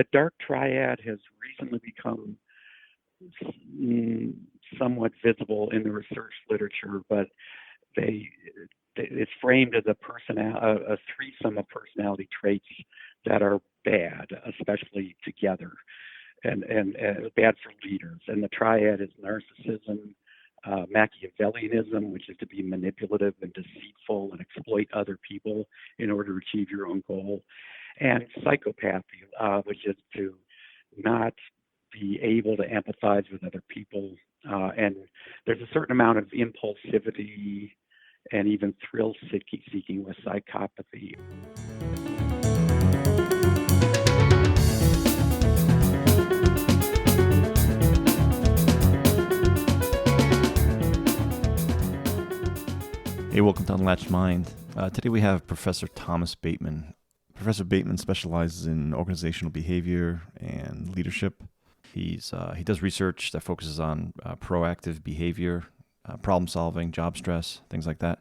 The dark triad has recently become somewhat visible in the research literature, but they it's framed as a threesome of personality traits that are bad, especially together, and bad for leaders. And the triad is narcissism, Machiavellianism, which is to be manipulative and deceitful and exploit other people in order to achieve your own goal, and psychopathy, which is to not be able to empathize with other people. And there's a certain amount of impulsivity and even thrill seeking with psychopathy. Hey, welcome to Unlatched Mind. Today we have Professor Thomas Bateman. Professor Bateman specializes in organizational behavior and leadership. He does research that focuses on proactive behavior, problem solving, job stress, things like that.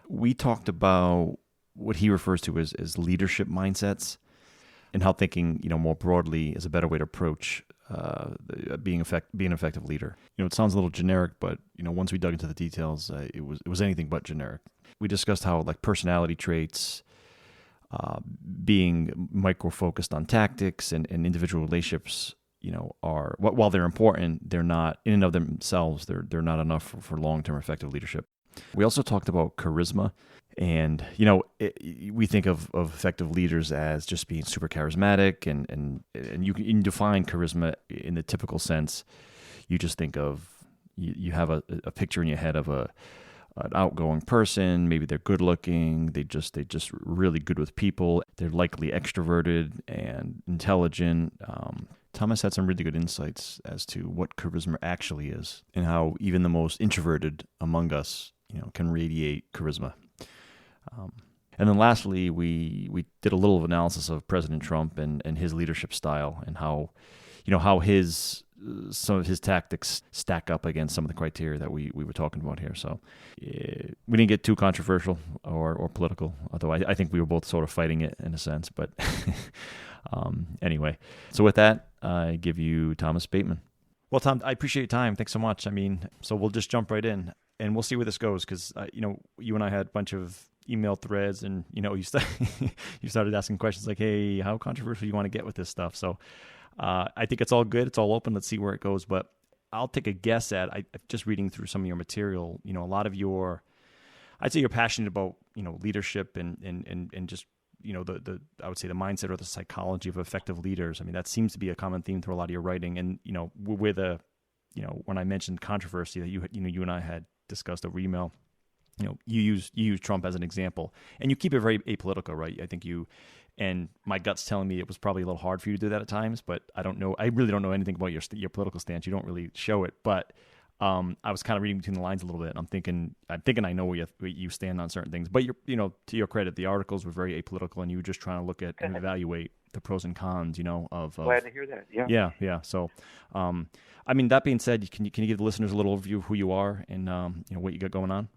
We talked about what he refers to as leadership mindsets and how thinking, more broadly is a better way to approach being an effective leader. It sounds a little generic, but once we dug into the details, it was anything but generic. We discussed how personality traits, being micro-focused on tactics and individual relationships, are, while they're important, they're not in and of themselves. They're not enough for long-term effective leadership. We also talked about charisma, and we think of effective leaders as just being super charismatic, and you can define charisma in the typical sense. You just think of you have a picture in your head of an outgoing person. Maybe they're good looking. They just really good with people. They're likely extroverted and intelligent. Thomas had some really good insights as to what charisma actually is and how even the most introverted among us, can radiate charisma. And then lastly, we did a little analysis of President Trump and his leadership style and how some of his tactics stack up against some of the criteria that we were talking about here. So we didn't get too controversial or political, although I think we were both sort of fighting it in a sense. But anyway, so with that, I give you Thomas Bateman. Well, Tom, I appreciate your time. Thanks so much. So we'll just jump right in. And we'll see where this goes because, you and I had a bunch of email threads and, you started asking questions like, hey, how controversial do you want to get with this stuff? So I think it's all good. It's all open. Let's see where it goes. But I'll take a guess at, just reading through some of your material, a lot of I'd say you're passionate about, leadership and just, I would say the mindset or the psychology of effective leaders. That seems to be a common theme through a lot of your writing. And, when I mentioned controversy that you and I had discussed over email, you use Trump as an example, and you keep it very apolitical, right? I think and my gut's telling me it was probably a little hard for you to do that at times, but I don't know. I really don't know anything about your political stance. You don't really show it, but I was kind of reading between the lines a little bit. And I'm thinking I know where you stand on certain things, but to your credit, the articles were very apolitical, and you were just trying to look at and evaluate the pros and cons, of Glad to hear that. Yeah. Yeah. So, that being said, can you give the listeners a little overview of who you are and what you got going on?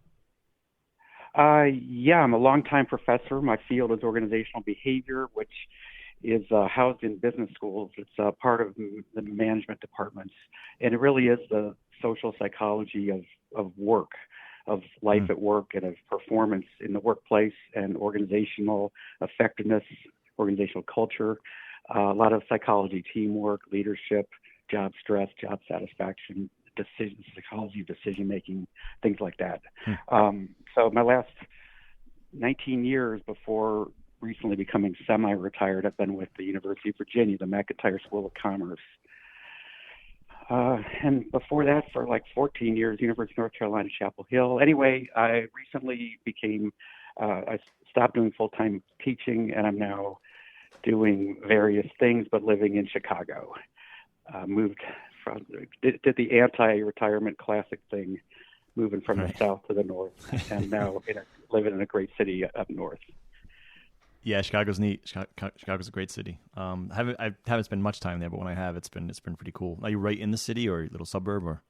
I'm a longtime professor. My field is organizational behavior, which is housed in business schools. It's part of the management departments, and it really is the social psychology of work, of life at work, and of performance in the workplace, and organizational effectiveness, organizational culture, a lot of psychology, teamwork, leadership, job stress, job satisfaction, psychology of decision making, things like that. So my last 19 years before recently becoming semi-retired, I've been with the University of Virginia, the McIntyre School of Commerce. And before that, for like 14 years, University of North Carolina, Chapel Hill. Anyway, I recently I stopped doing full-time teaching, and I'm now doing various things, but living in Chicago. Did the anti-retirement classic thing, moving from the south to the north, and now living in a great city up north. Yeah, Chicago's neat. Chicago's a great city. I haven't spent much time there, but when I have, it's been pretty cool. Are you right in the city or a little suburb or?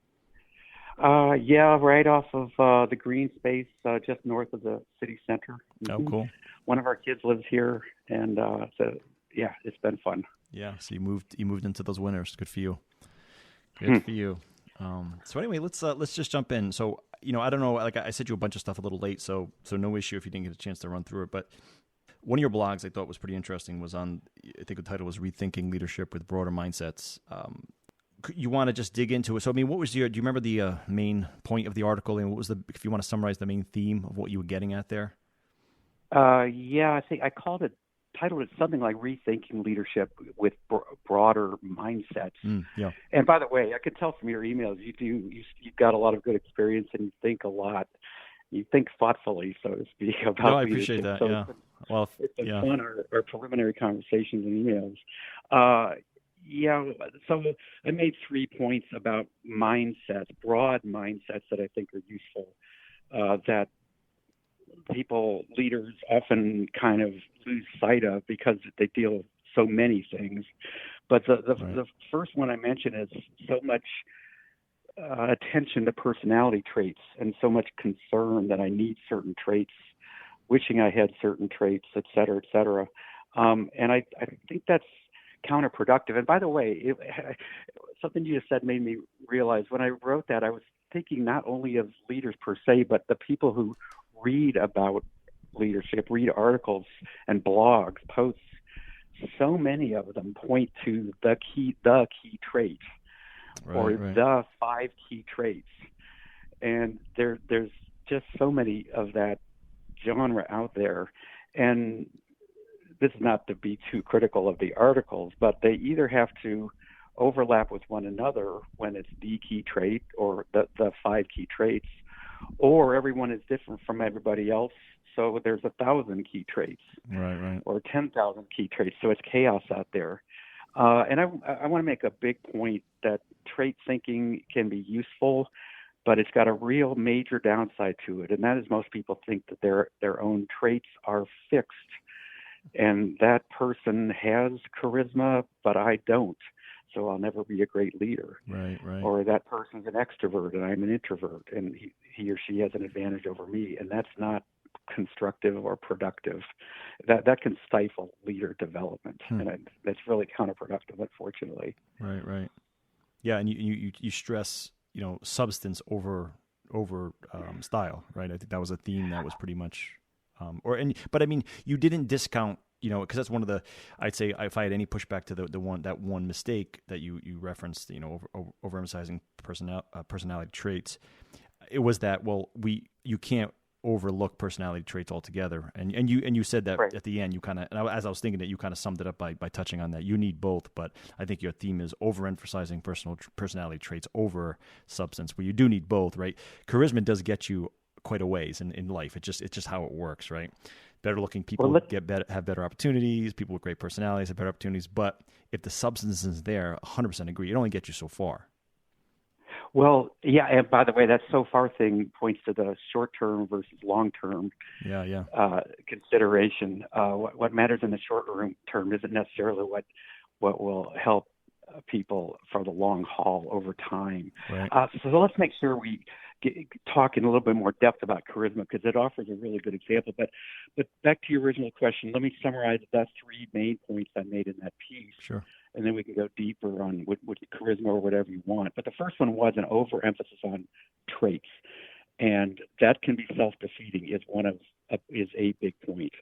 Right off of the green space, just north of the city center. Oh, cool. One of our kids lives here, and it's yeah, it's been fun. Yeah. So you moved into those winners. Good for you. Good for you. So anyway, let's just jump in. So, I don't know, like I sent you a bunch of stuff a little late, so no issue if you didn't get a chance to run through it. But one of your blogs I thought was pretty interesting was on, I think the title was Rethinking Leadership with Broader Mindsets. You want to just dig into it? So, I mean, what was do you remember the main point of the article, and what was if you want to summarize the main theme of what you were getting at there? Yeah, I think I titled it something like Rethinking Leadership with Broader Mindsets. Yeah. And by the way, I could tell from your emails, you've got a lot of good experience and you think a lot. You think thoughtfully, so to speak, about No, I leadership. appreciate that. So Yeah. Well, it's been yeah. fun, our preliminary conversations and emails. Yeah, so I made 3 points about mindsets, broad mindsets that I think are useful, that leaders often kind of lose sight of because they deal with so many things. But the first one I mentioned is so much attention to personality traits and so much concern that I need certain traits, wishing I had certain traits, et cetera, et cetera. And I think that's counterproductive. And by the way, something you just said made me realize when I wrote that, I was thinking not only of leaders per se, but the people who read about leadership, read articles and blogs, posts. So many of them point to the key trait, the 5 key traits. And there's just so many of that genre out there. And this is not to be too critical of the articles, but they either have to overlap with one another when it's the key trait or the 5 key traits, or everyone is different from everybody else. So there's 1,000 key traits, or 10,000 key traits. So it's chaos out there. And I want to make a big point that trait thinking can be useful, but it's got a real major downside to it, and that is most people think that their own traits are fixed, and that person has charisma, but I don't, so I'll never be a great leader. Right. Or that person's an extrovert and I'm an introvert, and he or she has an advantage over me, and that's not constructive or productive. That can stifle leader development, and that's really counterproductive, unfortunately. Right. Yeah, and you stress substance over style, right? I think that was a theme that was pretty much, but I mean, you didn't discount, because that's one of the, I'd say if I had any pushback to the one mistake that you referenced, overemphasizing personality traits, it was that, you can't overlook personality traits altogether, and you said that at the end, you kind of, as I was thinking that, you kind of summed it up by touching on that. You need both, but I think your theme is overemphasizing personality traits over substance, where you do need both, right? Charisma does get you quite a ways in life. It's just how it works, right? Better looking people have better opportunities. People with great personalities have better opportunities. But if the substance is there, 100% agree, it only gets you so far. Well, yeah, and by the way, that so far thing points to the short-term versus long-term consideration. What matters in the short term isn't necessarily what will help people for the long haul over time. Right. So let's make sure we talk in a little bit more depth about charisma, because it offers a really good example. But back to your original question, let me summarize the 3 main points I made in that piece. Sure. And then we can go deeper on what charisma or whatever you want. But the first one was an overemphasis on traits, and that can be self-defeating. Is a big point,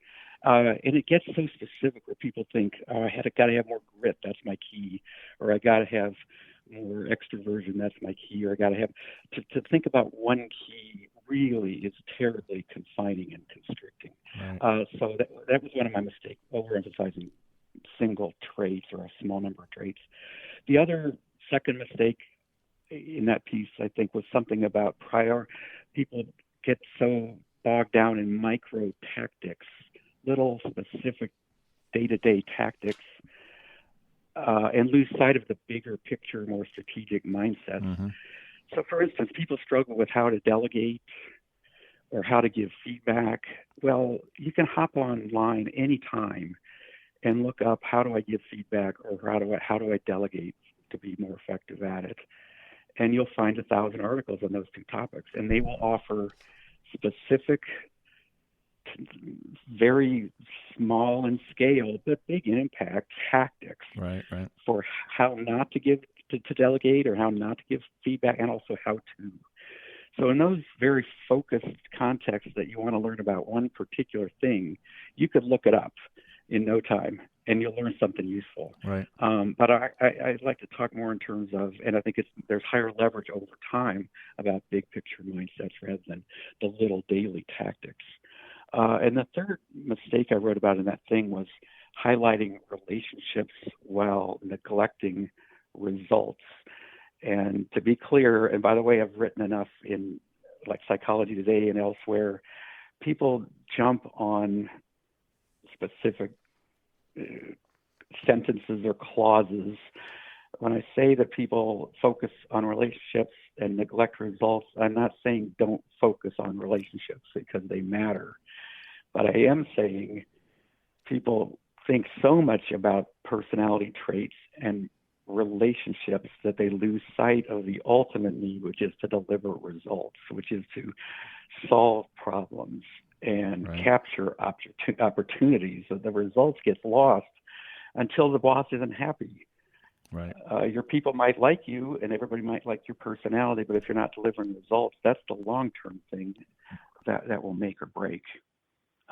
and it gets so specific where people think, "Oh, I got to have more grit. That's my key," or "I got to have more extroversion. That's my key," or "I got to have." To think about one key really is terribly confining and constricting. Right. So that was one of my mistakes, overemphasizing single traits or a small number of traits. The other second mistake in that piece, I think, was something about people get so bogged down in micro tactics, little specific day-to-day tactics, and lose sight of the bigger picture, more strategic mindset. Mm-hmm. So, for instance, people struggle with how to delegate or how to give feedback. Well, you can hop online anytime and look up, how do I give feedback, or how do I delegate to be more effective at it? And you'll find 1,000 articles on those 2 topics, and they will offer specific very small in scale but big in impact tactics Right. for how not to give to delegate or how not to give feedback, and also how to. So in those very focused contexts that you want to learn about one particular thing, you could look it up in no time and you'll learn something useful. Right. But I'd like to talk more in terms of, and I think there's higher leverage over time about big picture mindsets rather than the little daily tactics. And the third mistake I wrote about in that thing was highlighting relationships while neglecting results. And to be clear, and by the way, I've written enough in like Psychology Today and elsewhere, people jump on specific sentences or clauses. When I say that people focus on relationships and neglect results, I'm not saying don't focus on relationships because they matter. But I am saying people think so much about personality traits and relationships that they lose sight of the ultimate need, which is to deliver results, which is to solve problems and capture opportunities. So the results get lost until the boss isn't happy. Right. Your people might like you and everybody might like your personality, but if you're not delivering results, that's the long-term thing that will make or break.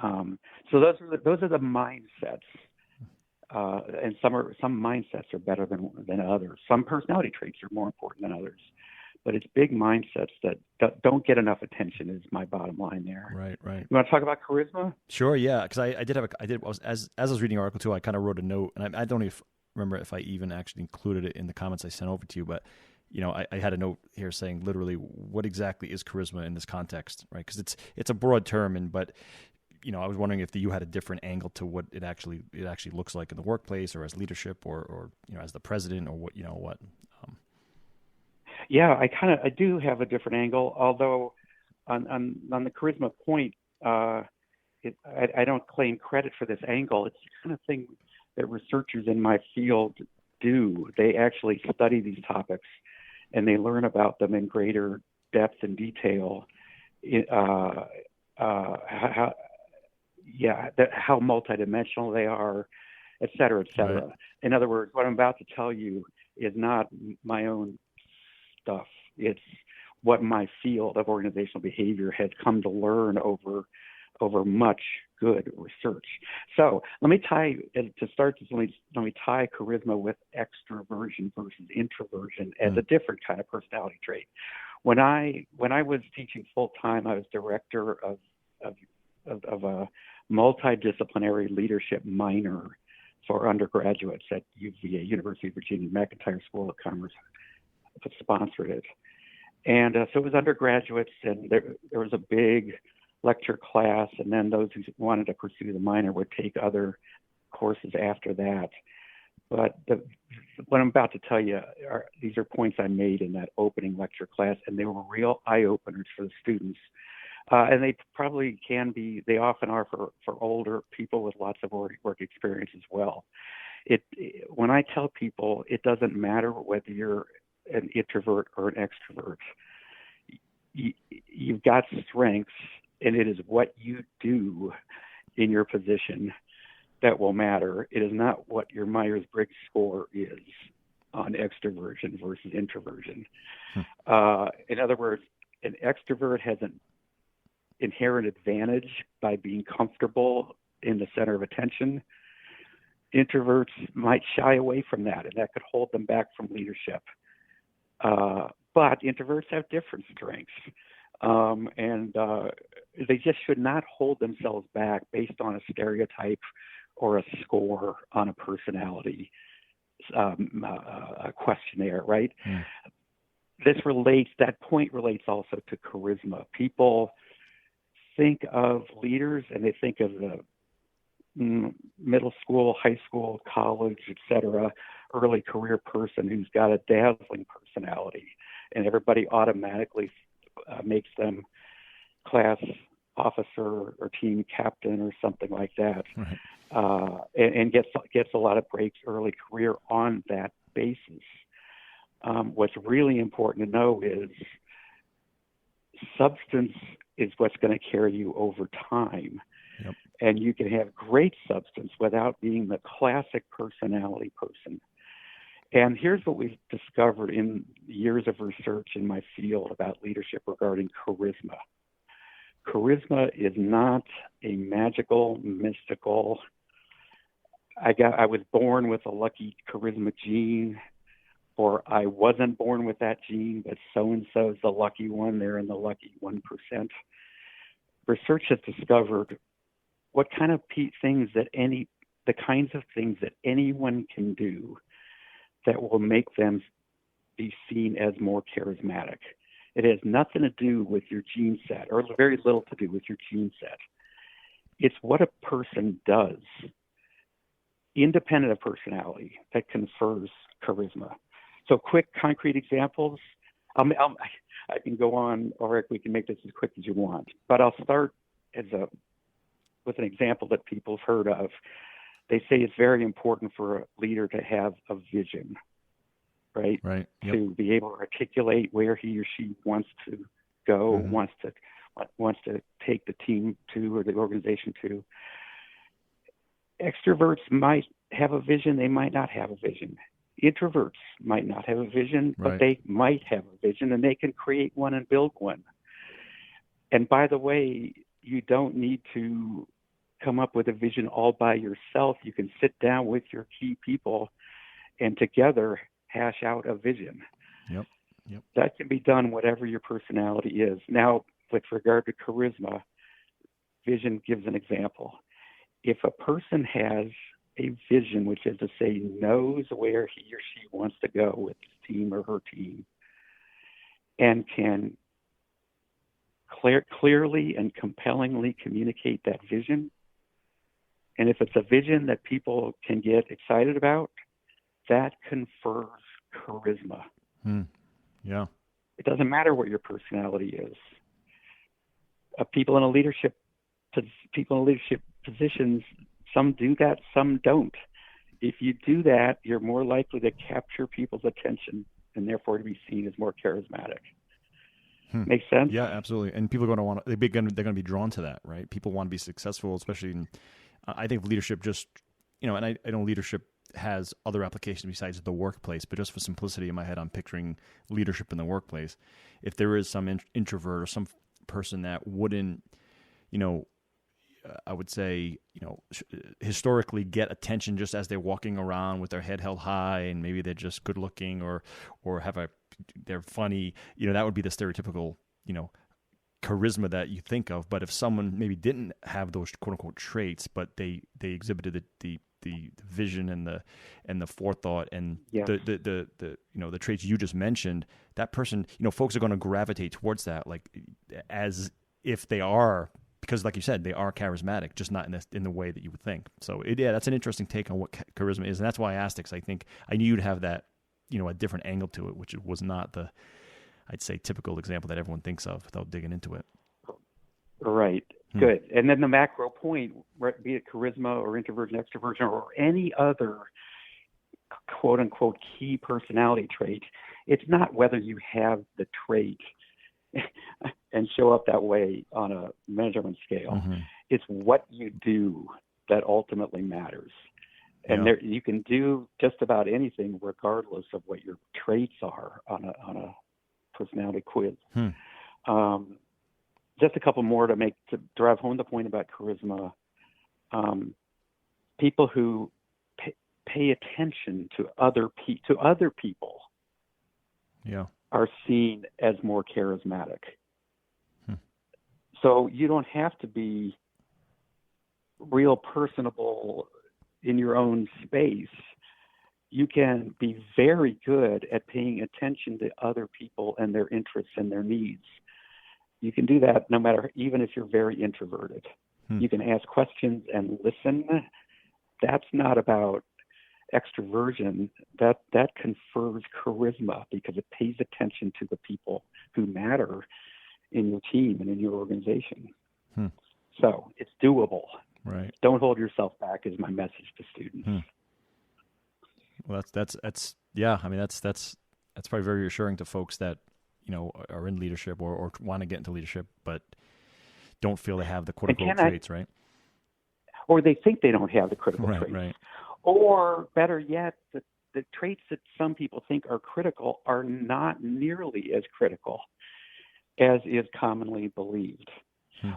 So those are the mindsets. And some mindsets are better than others. Some personality traits are more important than others, but it's big mindsets that don't get enough attention. Is my bottom line there. Right. You want to talk about charisma? Sure. Yeah. Because as I was reading your article too, I kind of wrote a note, and I don't even remember if I even actually included it in the comments I sent over to you, but I had a note here saying literally what exactly is charisma in this context, right? Because it's a broad term, but I was wondering if you had a different angle to what it actually looks like in the workplace, or as leadership, or as the president, or what. Yeah, I do have a different angle. Although on the charisma point, I don't claim credit for this angle. It's the kind of thing that researchers in my field do. They actually study these topics, and they learn about them in greater depth and detail. How multidimensional they are, et cetera, et cetera. Right. In other words, what I'm about to tell you is not my own stuff. It's what my field of organizational behavior has come to learn over much good research. So let me tie charisma with extroversion versus introversion as a different kind of personality trait. When I was teaching full time, I was director of a multidisciplinary leadership minor for undergraduates at UVA, University of Virginia McIntire School of Commerce, sponsored it. And so it was undergraduates, and there was a big lecture class, and then those who wanted to pursue the minor would take other courses after that. But what I'm about to tell you, these are points I made in that opening lecture class, and they were real eye-openers for the students. And they probably can be, they often are for older people with lots of work experience as well. When I tell people, it doesn't matter whether you're an introvert or an extrovert. You've got strengths, and it is what you do in your position that will matter. It is not what your Myers-Briggs score is on extroversion versus introversion. In other words, an extrovert has an inherent advantage by being comfortable in the center of attention. Introverts might shy away from that, and that could hold them back from leadership. But introverts have different strengths, and they just should not hold themselves back based on a stereotype or a score on a personality a questionnaire, right? That point relates also to charisma. People think of leaders, and they think of the middle school, high school, college, etc., early career person who's got a dazzling personality, and everybody automatically makes them class officer or team captain or something like that, right. And gets a lot of breaks early career on that basis. What's really important to know is substance is what's going to carry you over time. Yep. And you can have great substance without being the classic personality person. And here's what we've discovered in years of research in my field about leadership regarding charisma. Charisma is not a magical, mystical, I was born with a lucky charisma gene, or I wasn't born with that gene, but so-and-so is the lucky one. They're in the lucky 1%. Research has discovered what kind of things the kinds of things that anyone can do that will make them be seen as more charismatic. It has nothing to do with your gene set, or very little to do with your gene set. It's what a person does, independent of personality, that confers charisma. So quick, concrete examples. I can go on, or we can make this as quick as you want. But I'll start with an example that people have heard of. They say it's very important for a leader to have a vision, right? Right. Yep. To be able to articulate where he or she wants to go, Mm-hmm. wants to take the team to, or the organization to. Extroverts might have a vision, they might not have a vision. Introverts might not have a vision, but Right. they might have a vision, and they can create one and build one. And by the way, you don't need to come up with a vision all by yourself. You can sit down with your key people and together hash out a vision. Yep. That can be done whatever your personality is. Now, with regard to charisma, vision gives an example. If a person has a vision, which is to say knows where he or she wants to go with his team or her team, and can clearly and compellingly communicate that vision, and if it's a vision that people can get excited about, that confers charisma. Yeah. It doesn't matter what your personality is. People in leadership positions, some do that, some don't. If you do that, you're more likely to capture people's attention and therefore to be seen as more charismatic. Makes sense? Yeah, absolutely. And people are going to they're going to be drawn to that, right? People want to be successful, especially in, I think leadership just, and I know leadership has other applications besides the workplace, but just for simplicity in my head, I'm picturing leadership in the workplace. If there is some introvert or some person that wouldn't, I would say, historically get attention just as they're walking around with their head held high, and maybe they're just good looking or they're funny, that would be the stereotypical, charisma that you think of. But if someone maybe didn't have those quote unquote traits, but they exhibited the vision and the forethought and the traits you just mentioned, that person, folks are going to gravitate towards that, like as if they are, because like you said, they are charismatic, just not in the way that you would think. So that's an interesting take on what charisma is, and that's why I asked it, because I think I knew you'd have that, a different angle to it, which was not the, I'd say, typical example that everyone thinks of without digging into it. Right. Good. And then the macro point, be it charisma or introversion, extroversion, or any other quote unquote key personality trait, it's not whether you have the trait and show up that way on a measurement scale. Mm-hmm. It's what you do that ultimately matters. And you can do just about anything regardless of what your traits are on a personality quiz. Just a couple more to drive home the point about charisma. People who pay attention to other people are seen as more charismatic. So you don't have to be real personable in your own space. You can be very good at paying attention to other people and their interests and their needs. You can do that no matter, even if you're very introverted. You can ask questions and listen. That's not about extroversion. That confers charisma because it pays attention to the people who matter in your team and in your organization. So it's doable. Right. Don't hold yourself back is my message to students. Well, that's yeah. I mean, that's probably very reassuring to folks that are in leadership or want to get into leadership, but don't feel they have the quote unquote traits, right? or they think they don't have the critical Right, traits. right. Or better yet, the traits that some people think are critical are not nearly as critical as is commonly believed.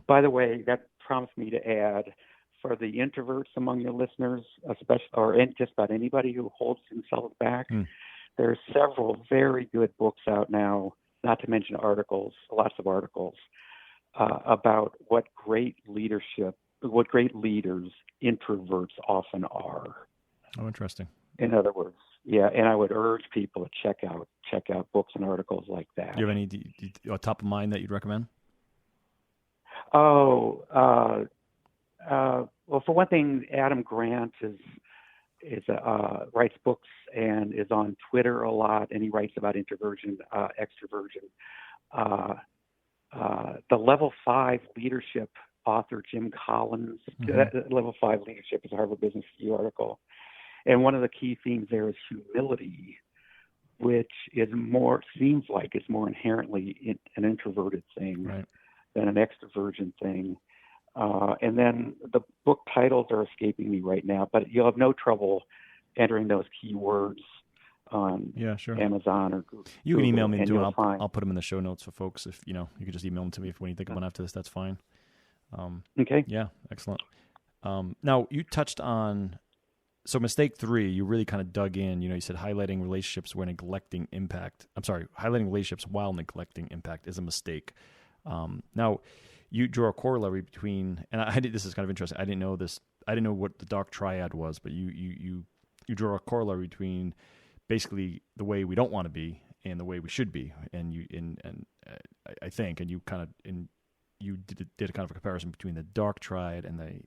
By the way, that prompts me to add, for the introverts among your listeners, especially, or just about anybody who holds themselves back, there are several very good books out now, not to mention articles, lots of articles, about what great leaders introverts often are. Oh, interesting. In other words, yeah, and I would urge people to check out books and articles like that. Do you have any top of mind that you'd recommend? Oh, well, for one thing, Adam Grant writes books and is on Twitter a lot, and he writes about introversion, extroversion. The Level 5 Leadership author, Jim Collins, Level 5 Leadership is a Harvard Business Review article. And one of the key themes there is humility, which seems like it's more inherently an introverted thing than an extroversion thing. And then the book titles are escaping me right now, but you'll have no trouble entering those keywords on Amazon or Google. You can email me too. I'll put them in the show notes for folks. If you can just email them to me when you think of one after this. That's fine. Okay. Yeah, excellent. Now you touched on. So mistake 3, you really kind of dug in. You said highlighting relationships highlighting relationships while neglecting impact is a mistake. Now, you draw a corollary between, and this is kind of interesting. I didn't know this. I didn't know what the dark triad was, but you draw a corollary between basically the way we don't want to be and the way we should be. And I think, and you kind of you did a kind of a comparison between the dark triad and the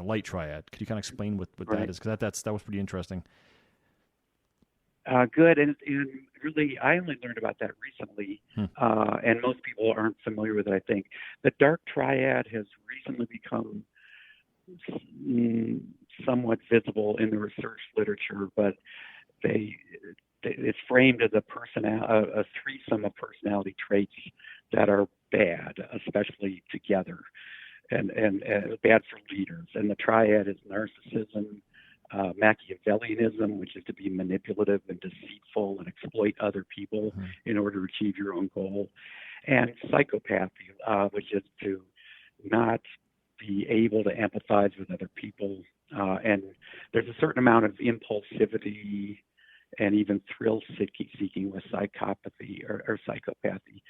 light triad. Could you kind of explain what that is? Because that was pretty interesting. Good, and really, I only learned about that recently, and most people aren't familiar with it, I think. The dark triad has recently become somewhat visible in the research literature, but it's framed as a threesome of personality traits that are bad, especially together, and bad for leaders. And the triad is narcissism, Machiavellianism, which is to be manipulative and deceitful and exploit other people in order to achieve your own goal, and psychopathy, which is to not be able to empathize with other people. And there's a certain amount of impulsivity and even thrill seeking with psychopathy or psychopathy.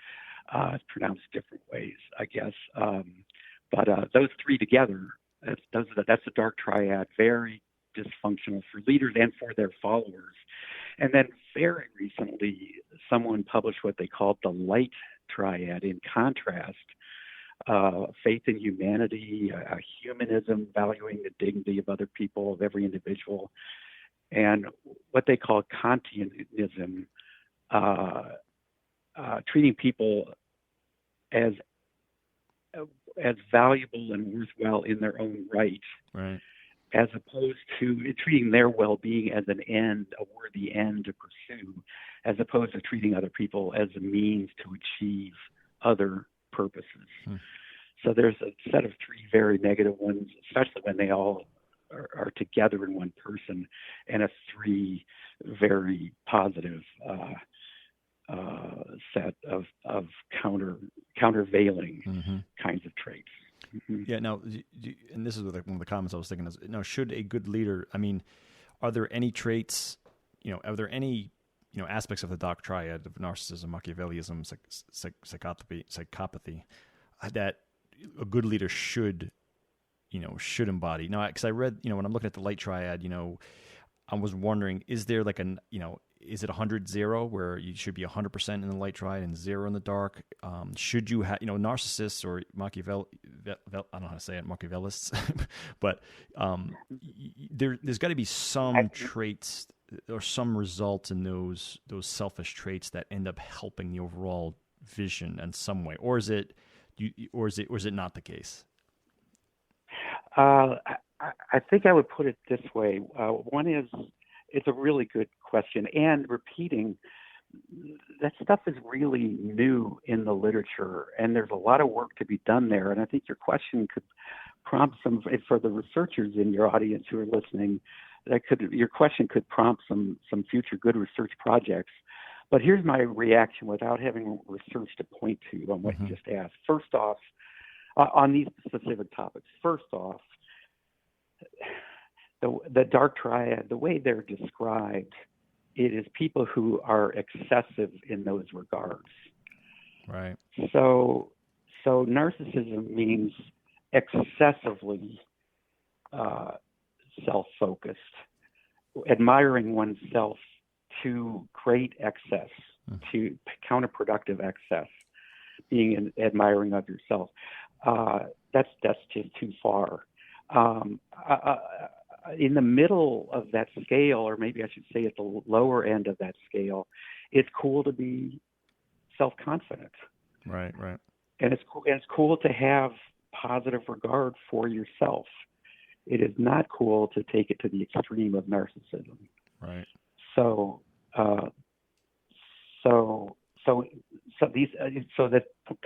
It's pronounced different ways, I guess. But those three together, that's the dark triad, very dysfunctional for leaders and for their followers. And then very recently, someone published what they called the light triad. In contrast, faith in humanity, humanism, valuing the dignity of other people, of every individual, and what they call Kantianism, treating people as valuable and worthwhile in their own right. As opposed to treating their well-being as an end, a worthy end to pursue, as opposed to treating other people as a means to achieve other purposes. So there's a set of three very negative ones, especially when they all are together in one person, and a three very positive set of countervailing kinds of traits. Yeah. Now, and this is one of the comments I was thinking is, now, should a good leader, are there any traits, are there any, aspects of the dark triad of narcissism, Machiavellianism, psychopathy that a good leader should embody? Now, because I read, when I'm looking at the light triad, I was wondering, is there like is it 100-0 where you should be 100% in the light triad and 0 in the dark? Should you have, narcissists or I don't know how to say it, Machiavellists, but there's got to be some traits or some results in those selfish traits that end up helping the overall vision in some way, or is it not the case? I think I would put it this way. One is, it's a really good question, and repeating, that stuff is really new in the literature, and there's a lot of work to be done there. And I think your question could prompt some, for the researchers in your audience who are listening, your question could prompt some future good research projects. But here's my reaction without having research to point to on what you just asked. First off, on these specific topics, first off, the dark triad, the way they're described, it is people who are excessive in those regards. Right. So narcissism means excessively self-focused, admiring oneself to great excess, to counterproductive excess, being admiring of yourself. That's just too far. In the middle of that scale, or maybe I should say at the lower end of that scale, it's cool to be self-confident. Right. And it's cool to have positive regard for yourself. It is not cool to take it to the extreme of narcissism. Right. So that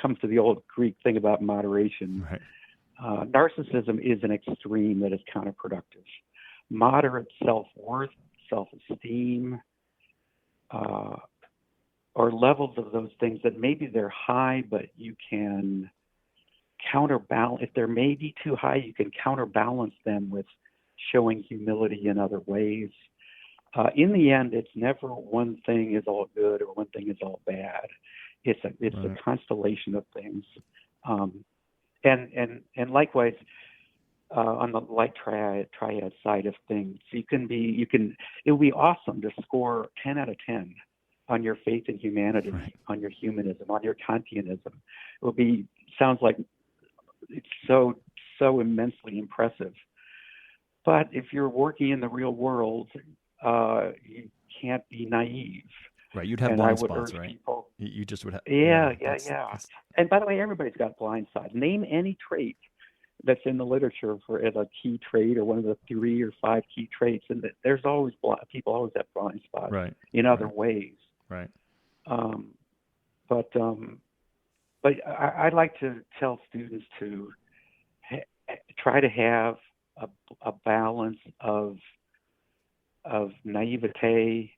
comes to the old Greek thing about moderation. Right. Narcissism is an extreme that is counterproductive. Moderate self-worth, self-esteem, or levels of those things that maybe they're high, but you can counterbalance. If they're maybe too high, you can counterbalance them with showing humility in other ways. In the end, it's never one thing is all good or one thing is all bad. It's a constellation of things. And likewise, on the light triad side of things, it will be awesome to score 10 out of 10 on your faith in humanity, on your humanism, on your Kantianism. Sounds like it's so immensely impressive. But if you're working in the real world, you can't be naive. Right, you'd have blind spots, right? You just would have. Yeah. And by the way, everybody's got blind spots. Name any trait that's in the literature as a key trait or one of the 3 or 5 key traits, and there's always people always have blind spots in other ways. Right. But I'd like to tell students to try to have a balance of naivete.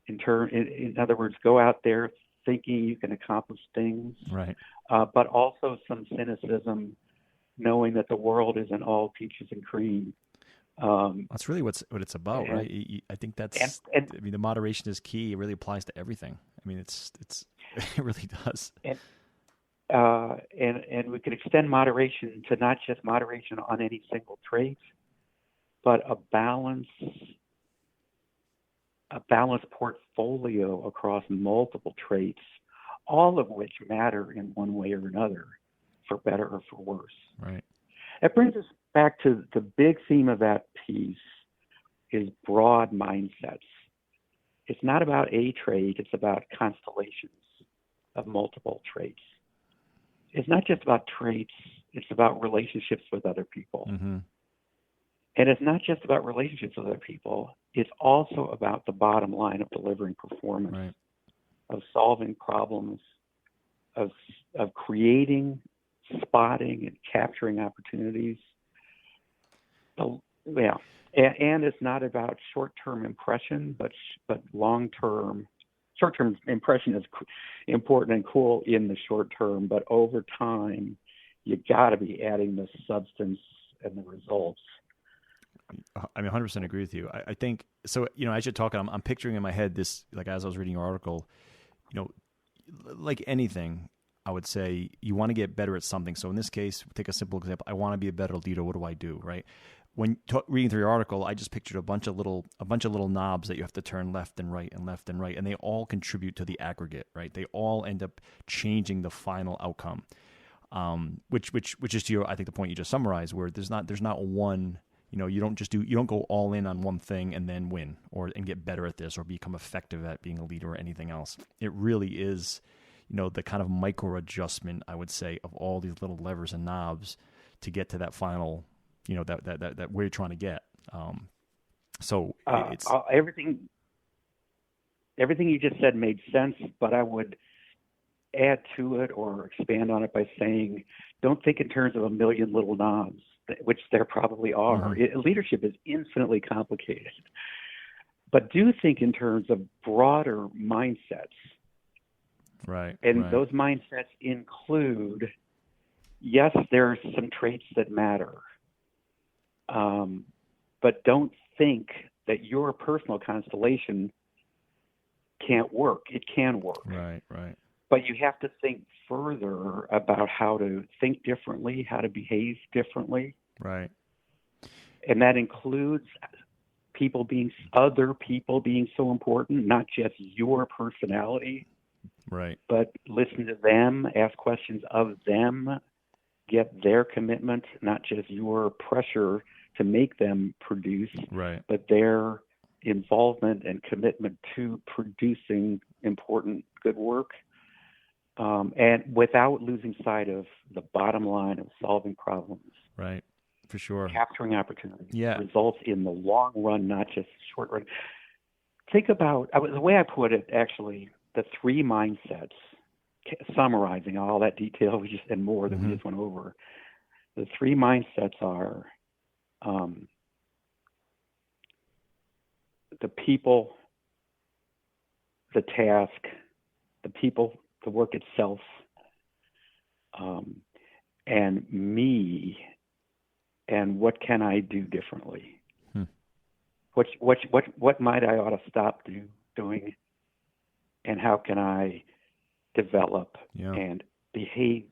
In other words, go out there thinking you can accomplish things, right? But also some cynicism, knowing that the world isn't all peaches and cream. That's really what it's about, right? I think that's. I mean, the moderation is key. It really applies to everything. I mean, it really does. And we could extend moderation to not just moderation on any single trait, but a balanced portfolio across multiple traits, all of which matter in one way or another, for better or for worse. Right. It brings us back to the big theme of that piece is broad mindsets. It's not about a trait, it's about constellations of multiple traits. It's not just about traits, it's about relationships with other people. Mm-hmm. And it's not just about relationships with other people, it's also about the bottom line of delivering performance, of solving problems, of creating, spotting, and capturing opportunities. And it's not about short-term impression, but long-term. Short-term impression is important and cool in the short term, but over time, you got to be adding the substance and the results. I mean, 100% agree with you. I think so. You know, as you're talking, I'm picturing in my head this, like as I was reading your article, you know, like anything, I would say you want to get better at something. So in this case, take a simple example. I want to be a better leader. What do I do? Right. When reading through your article, I just pictured a bunch of little knobs that you have to turn left and right, and they all contribute to the aggregate, right? They all end up changing the final outcome, which is to your, I think, the point you just summarized, where there's not one. You know, you don't go all in on one thing and then win and get better at this or become effective at being a leader or anything else. It really is, you know, the kind of micro adjustment, I would say, of all these little levers and knobs to get to that final, you know, that where you're trying to get. It's everything you just said made sense, but I would add to it or expand on it by saying, don't think in terms of a million little knobs. which there probably are. Mm-hmm. Leadership is infinitely complicated. But do think in terms of broader mindsets. Right. And right. those mindsets include, yes, there are some traits that matter. But don't think that your personal constellation can't work. It can work. Right. Right. But you have to think further about how to think differently, how to behave differently. Right. And that includes other people being so important, not just your personality. Right. But listen to them, ask questions of them, get their commitment, not just your pressure to make them produce, Right. but their involvement and commitment to producing important, good work. And without losing sight of the bottom line of solving problems. Right. For sure. Capturing opportunities. Yeah. Results in the long run, not just short run. Think about, the way I put it, actually, the three mindsets, summarizing all that detail and more that we just went over. The three mindsets are the people, the task, the people, the work itself, and me, and what can I do differently? What might I ought to stop doing, and how can I develop and behave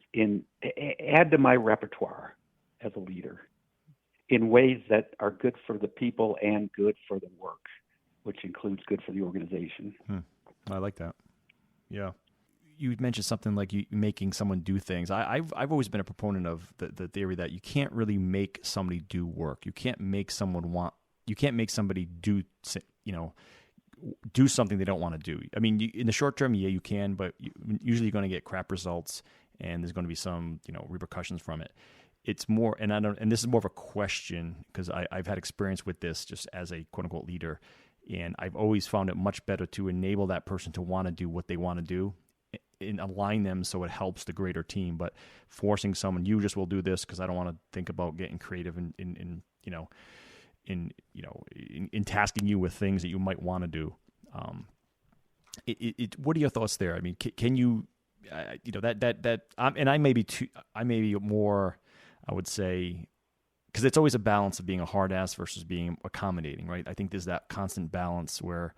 add to my repertoire as a leader in ways that are good for the people and good for the work, which includes good for the organization. I like that. Yeah. You mentioned something like you making someone do things. I've always been a proponent of the theory that you can't really make somebody do work. You can't make somebody do something they don't want to do. I mean, in the short term, you can, but usually you're going to get crap results, and there's going to be some repercussions from it. It's more, and this is more of a question because I've had experience with this just as a quote unquote leader, and I've always found it much better to enable that person to want to do what they want to do and align them so it helps the greater team. But forcing someone, you just will do this because I don't want to think about getting creative in tasking you with things that you might want to do. What are your thoughts there? I mean, can you, and I may be more, I would say, because it's always a balance of being a hard ass versus being accommodating, right? I think there's that constant balance where,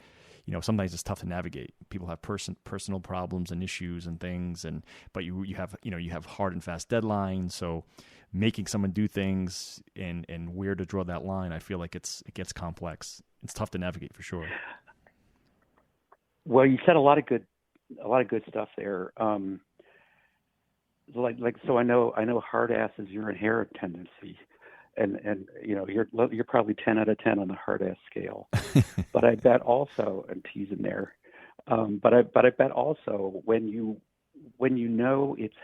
sometimes it's tough to navigate. People have personal problems and issues and things, but you have hard and fast deadlines. So making someone do things and where to draw that line, I feel like it gets complex. It's tough to navigate for sure. Well, you said a lot of good stuff there. So I know hard ass is your inherent tendency. And you're probably 10 out of 10 on the hard ass scale, but I bet also, and teasing there, but I bet also when you know it's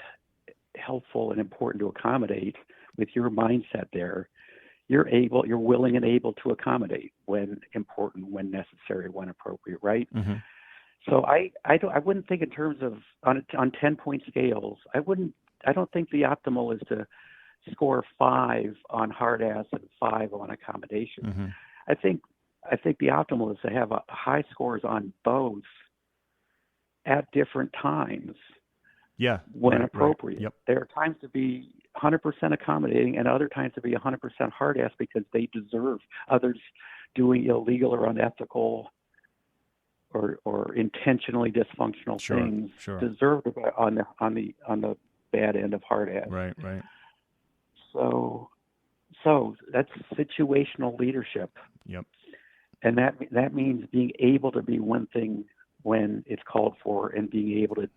helpful and important to accommodate with your mindset there, you're willing and able to accommodate when important, when necessary, when appropriate, right? Mm-hmm. So I wouldn't think in terms of on 10-point scales. I don't think the optimal is to score 5 on hard ass and 5 on accommodation. Mm-hmm. I think the optimal is to have high scores on both at different times. Yeah, when appropriate. Right. Yep. There are times to be 100% accommodating and other times to be 100% hard ass because they deserve others doing illegal or unethical or intentionally dysfunctional things deserve to be on the bad end of hard ass. Right. So that's situational leadership. Yep. And that means being able to be one thing when it's called for and being able to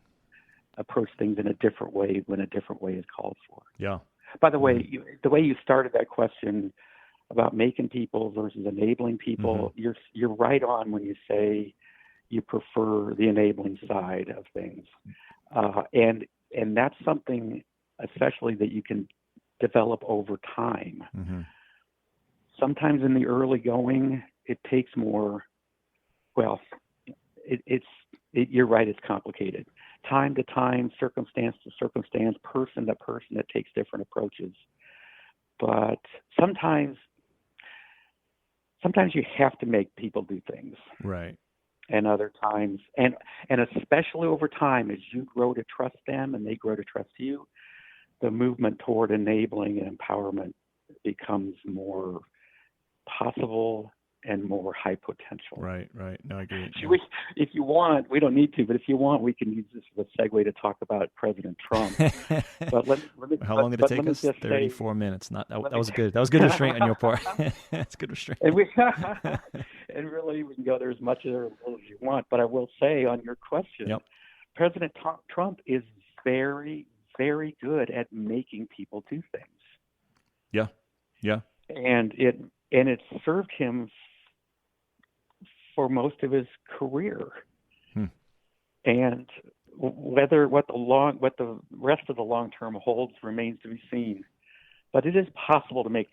approach things in a different way when a different way is called for. Yeah. By the way, the way you started that question about making people versus enabling people, you're right on when you say you prefer the enabling side of things. And that's something especially that you can develop over time. Mm-hmm. Sometimes in the early going, it takes more. Well, you're right. It's complicated. Time to time, circumstance to circumstance, person to person, it takes different approaches. but sometimes you have to make people do things. Right. And other times, and especially over time, as you grow to trust them and they grow to trust you, the movement toward enabling and empowerment becomes more possible and more high potential. Right. No, I agree. Yeah. If you want, we don't need to, but if you want, we can use this as a segue to talk about President Trump. But How long did it take us? 34 minutes. That was good. That was good restraint on your part. That's good restraint. And really, we can go there as much or as little as you want. But I will say on your question, yep. President Trump is very, very good at making people do things. Yeah. And it served him for most of his career. And what the rest of the long term holds remains to be seen. But it is possible to make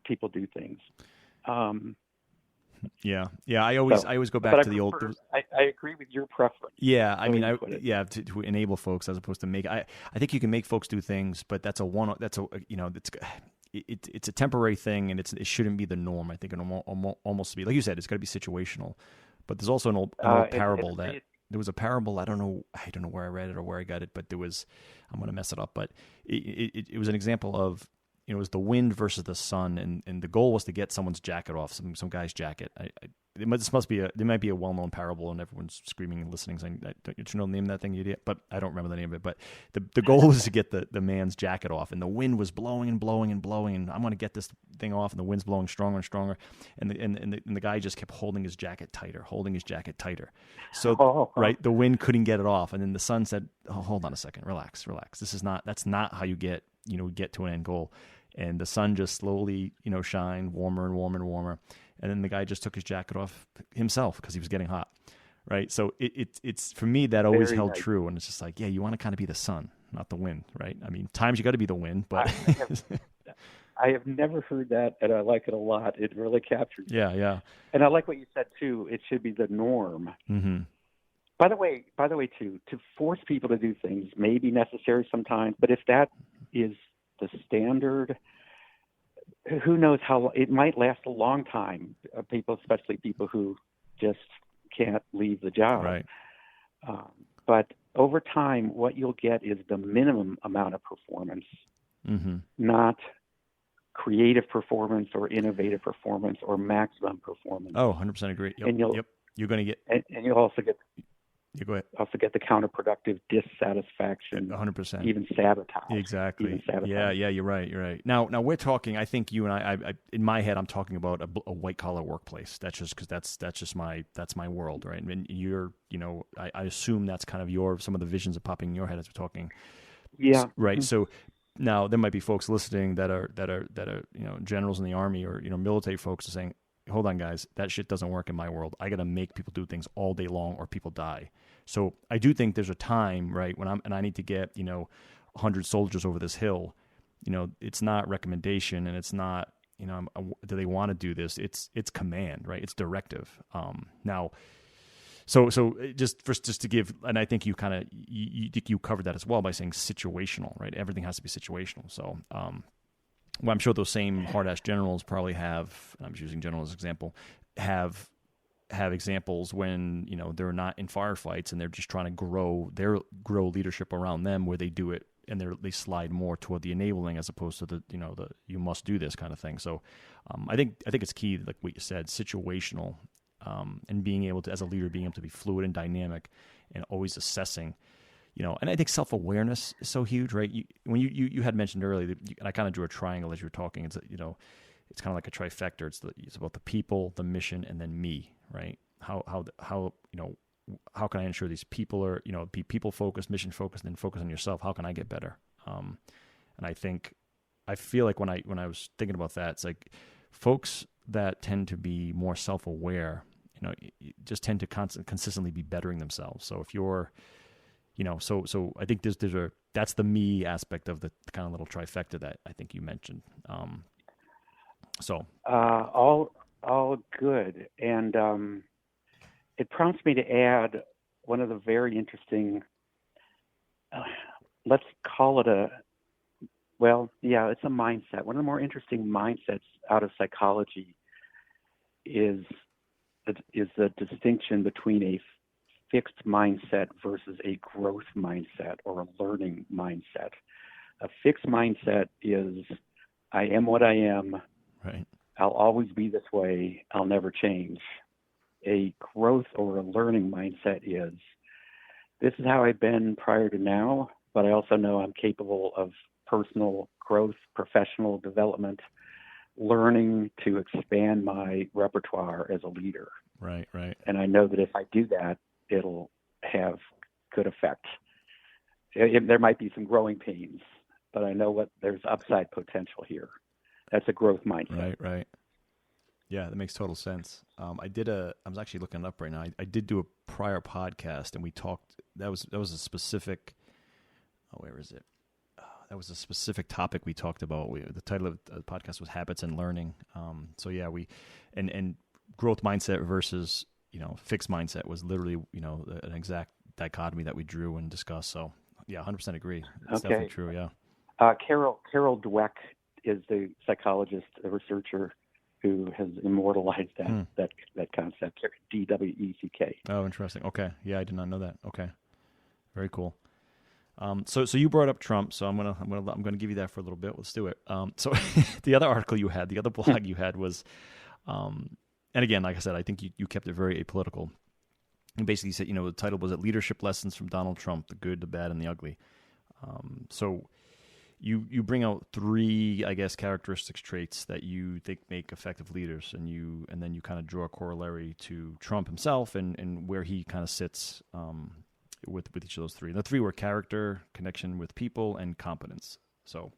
people do things. Yeah. I always go back to the old. I agree with your preference. Yeah, I mean, to enable folks as opposed to make. I think you can make folks do things, but it's a temporary thing, and it shouldn't be the norm. I think it almost be, like you said, it's got to be situational. But there's also an old parable there was a parable. I don't know where I read it or where I got it, but I'm going to mess it up. But it was an example of, it was the wind versus the sun, and the goal was to get someone's jacket off, some guy's jacket. There might be a well-known parable, and everyone's screaming and listening, saying, "Don't you know the name of that thing, you idiot?" But I don't remember the name of it. But the goal was to get the man's jacket off, and the wind was blowing and blowing and blowing, and I'm going to get this thing off, and the wind's blowing stronger and stronger, and the guy just kept holding his jacket tighter. So right, the wind couldn't get it off, and then the sun said, "Oh, hold on a second, relax. That's not how you get to an end goal." And the sun just slowly, shined warmer and warmer and warmer. And then the guy just took his jacket off himself because he was getting hot, right? So it's for me, that always held true. And it's just like, yeah, you want to kind of be the sun, not the wind, right? I mean, times you got to be the wind, but I have never heard that, and I like it a lot. It really captures it. Yeah. And I like what you said too. It should be the norm. Mm-hmm. By the way, too, to force people to do things may be necessary sometimes, but if that is the standard, who knows how it might last a long time. People, especially people who just can't leave the job. Right. But over time, what you'll get is the minimum amount of performance, not creative performance or innovative performance or maximum performance. Oh, 100% agree. Yep. And you're going to get, and you'll also get. You go ahead. Also get the counterproductive dissatisfaction, 100%, even sabotage. Exactly. Yeah. You're right. Now we're talking. I think you and I in my head, I'm talking about a white collar workplace. That's just because that's my world, right? And you're, I assume that's kind of some of the visions are popping in your head as we're talking. Yeah. Right. So now there might be folks listening that are generals in the Army or military folks are saying, hold on, guys, that shit doesn't work in my world. I got to make people do things all day long or people die. So I do think there's a time, right, when I need to get, 100 soldiers over this hill. It's not recommendation, and it's not, do they want to do this? It's command, right? It's directive. Now, so just to give, and I think you kind of, you covered that as well by saying situational, right? Everything has to be situational. So, well, I'm sure those same hard-ass generals probably have, and I'm just using general as an example, have examples when, they're not in firefights and they're just trying to grow leadership around them, where they do it and they slide more toward the enabling as opposed to the you must do this kind of thing. So I think it's key, like what you said, situational, and being able to, as a leader, being able to be fluid and dynamic and always assessing. And I think self-awareness is so huge, right? When you had mentioned earlier, and I kind of drew a triangle as you were talking. It's it's kind of like a trifecta. It's about the people, the mission, and then me, right? How can I ensure these people are be people focused, mission focused, and then focus on yourself? How can I get better? And I feel like when I was thinking about that, it's like folks that tend to be more self-aware, just tend to consistently be bettering themselves. So if you're so I think that's the me aspect of the kind of little trifecta that I think you mentioned. All good. And it prompts me to add one of the very interesting, let's call it Well, yeah, it's a mindset. One of the more interesting mindsets out of psychology is the distinction between a fixed mindset versus a growth mindset or a learning mindset. A fixed mindset is, I am what I am. Right. I'll always be this way. I'll never change. A growth or a learning mindset is, this is how I've been prior to now, but I also know I'm capable of personal growth, professional development, learning to expand my repertoire as a leader. Right, right. And I know that if I do that, it'll have good effect. There might be some growing pains, but I know there's upside potential here. That's a growth mindset. Right, right. Yeah, that makes total sense. I was actually looking it up right now. I did do a prior podcast, and we talked. That was a specific. Oh, where is it? That was a specific topic we talked about. The title of the podcast was Habits and Learning. So yeah, and growth mindset versus fixed mindset was literally an exact dichotomy that we drew and discussed. So yeah, 100% agree. It's definitely true. Yeah. Carol Dweck is the psychologist, the researcher who has immortalized that concept. D.B.A. Oh, interesting. Okay, yeah, I did not know that. Okay, very cool. So you brought up Trump, so I'm gonna give you that for a little bit. Let's do it. So the other article you had, the other blog you had was, and again, like I said, I think you kept it very apolitical. You basically said, the title was Leadership Lessons from Donald Trump: The Good, the Bad, and the Ugly. So you bring out 3, I guess, characteristics, traits that you think make effective leaders, and then you kind of draw a corollary to Trump himself and where he kind of sits with each of those 3. The 3 were character, connection with people, and competence. So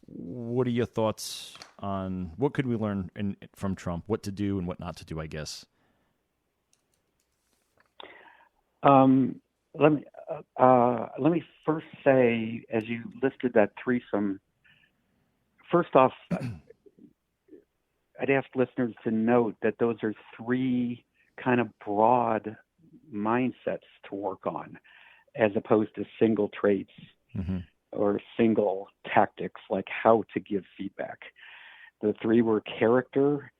what are your thoughts on what could we learn from Trump, what to do and what not to do, I guess? Let me first say, as you listed that threesome, first off, I'd ask listeners to note that those are 3 kind of broad mindsets to work on, as opposed to single traits or single tactics like how to give feedback. The 3 were character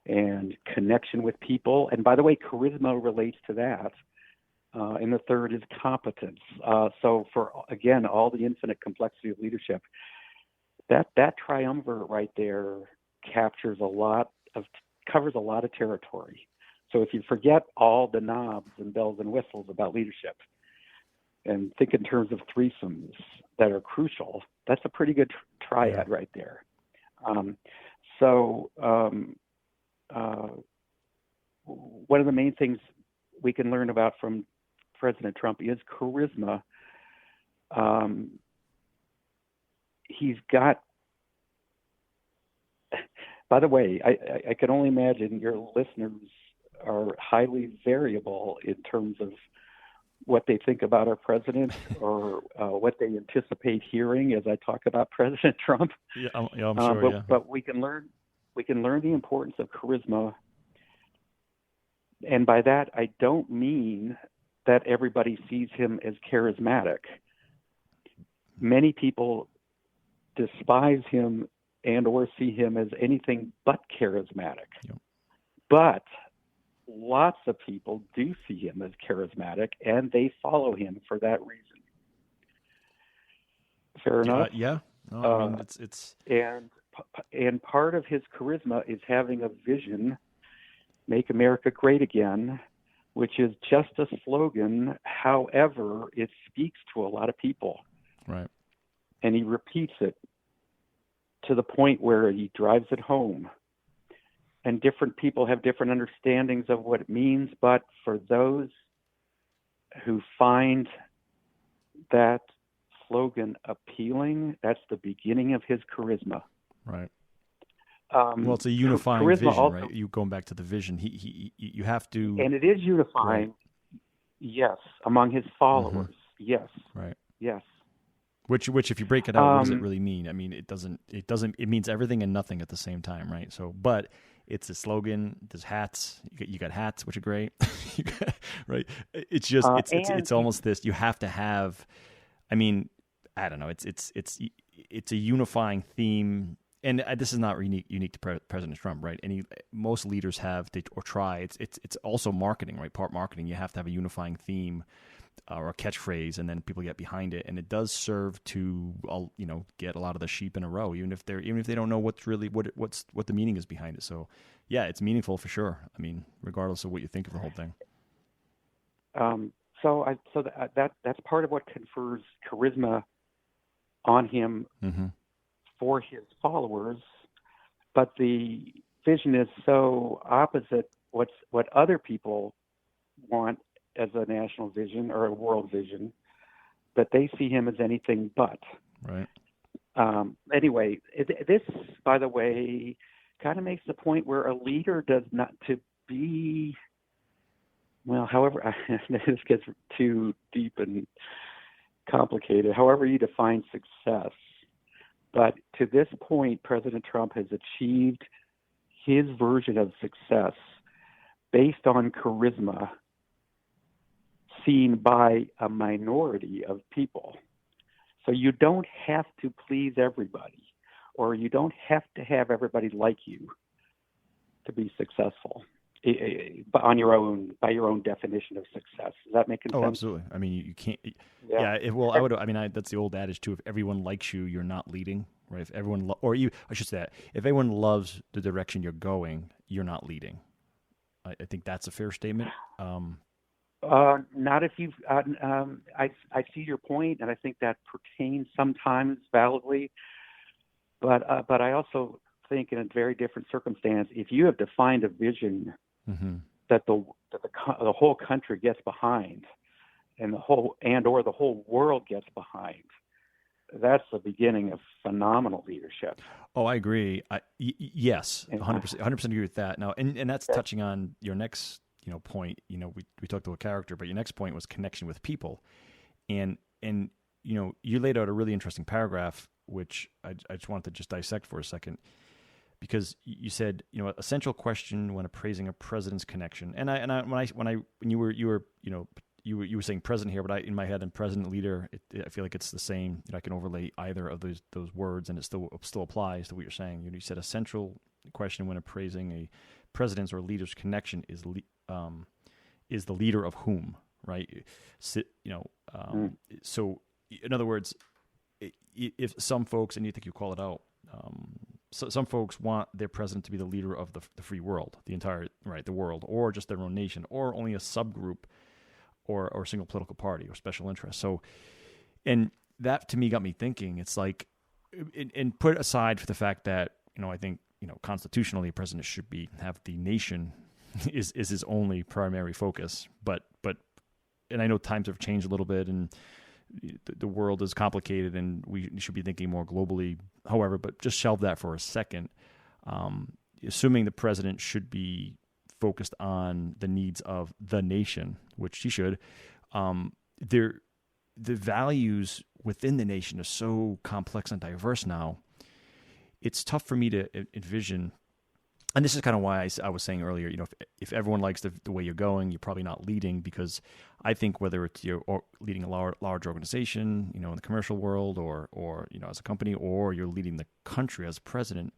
and connection with people. And by the way, charisma relates to that. And the 3rd is competence. So for, again, all the infinite complexity of leadership, that triumvirate right there covers a lot of territory. So if you forget all the knobs and bells and whistles about leadership and think in terms of threesomes that are crucial, that's a pretty good triad right there. One of the main things we can learn about from President Trump is charisma. He's got, by the way, I can only imagine your listeners are highly variable in terms of what they think about our president or what they anticipate hearing as I talk about President Trump. Yeah, I'm sure. But we can learn the importance of charisma. And by that, I don't mean that everybody sees him as charismatic. Many people despise him and or see him as anything but charismatic. Yep. But lots of people do see him as charismatic, and they follow him for that reason. Fair enough? Yeah. No, I mean, it's... And part of his charisma is having a vision, make America great again, which is just a slogan. However, it speaks to a lot of people. Right. And he repeats it to the point where he drives it home. And different people have different understandings of what it means, but for those who find that slogan appealing, that's the beginning of his charisma. Right. Well, it's a unifying vision, also, right? You going back to the vision. You have to, and it is unifying. Right. Yes, among his followers. Mm-hmm. Yes. Right. Yes. Which, if you break it out, what does it really mean? I mean, it means everything and nothing at the same time, right? So, but it's a slogan. There's hats. You got hats, which are great, right? It's just, it's almost this. You have to have. I mean, I don't know. It's it's a unifying theme. And this is not unique to President Trump, right? Most leaders have or try. It's also marketing, right? Part marketing. You have to have a unifying theme or a catchphrase, and then people get behind it. And it does serve to get a lot of the sheep in a row, even if they don't know what's really what the meaning is behind it. So yeah, it's meaningful for sure. I mean, regardless of what you think of the whole thing. So that's part of what confers charisma on him. Mm-hmm. For his followers, but the vision is so opposite what other people want as a national vision or a world vision, that they see him as anything but. Right. Anyway, this, by the way, kind of makes the point where a leader does not to be. Well, however, this gets too deep and complicated. However you define success. But to this point, President Trump has achieved his version of success based on charisma seen by a minority of people. So you don't have to please everybody, or you don't have to have everybody like you to be successful by your own definition of success. Does that make sense? Oh, absolutely. I mean, you can't. Yeah. That's the old adage too. If everyone likes you, you're not leading, right? If everyone, if everyone loves the direction you're going, you're not leading. I think that's a fair statement. Not if you've. I see your point, and I think that pertains sometimes validly. But I also think in a very different circumstance, if you have defined a vision mm-hmm. that the whole country gets behind, and the whole world gets behind, that's the beginning of phenomenal leadership. Oh, I agree. Yes, 100% agree with that. Now, and that's touching on your next point. We talked about character, but your next point was connection with people, and you laid out a really interesting paragraph, which I just wanted to just dissect for a second. Because you said, a central question when appraising a president's connection, when you were saying president here, but in my head and president leader, I feel like it's the same. I can overlay either of those words, and it still applies to what you're saying. You said a central question when appraising a president's or leader's connection is the leader of whom, right? So in other words, if some folks, and you think you call it out. So some folks want their president to be the leader of the free world, the world, or just their own nation, or only a subgroup, or a single political party or special interest. So, and that to me got me thinking. It's like, and put aside for the fact that I think constitutionally, a president should have the nation is his only primary focus. But and I know times have changed a little bit, and the world is complicated, and we should be thinking more globally. However, but just shelve that for a second. Assuming the president should be focused on the needs of the nation, which he should, the values within the nation are so complex and diverse now. It's tough for me to envision. And this is kind of why I was saying earlier, if everyone likes the way you're going, you're probably not leading, because I think whether it's you're leading a large organization, in the commercial world, or as a company, or you're leading the country as president,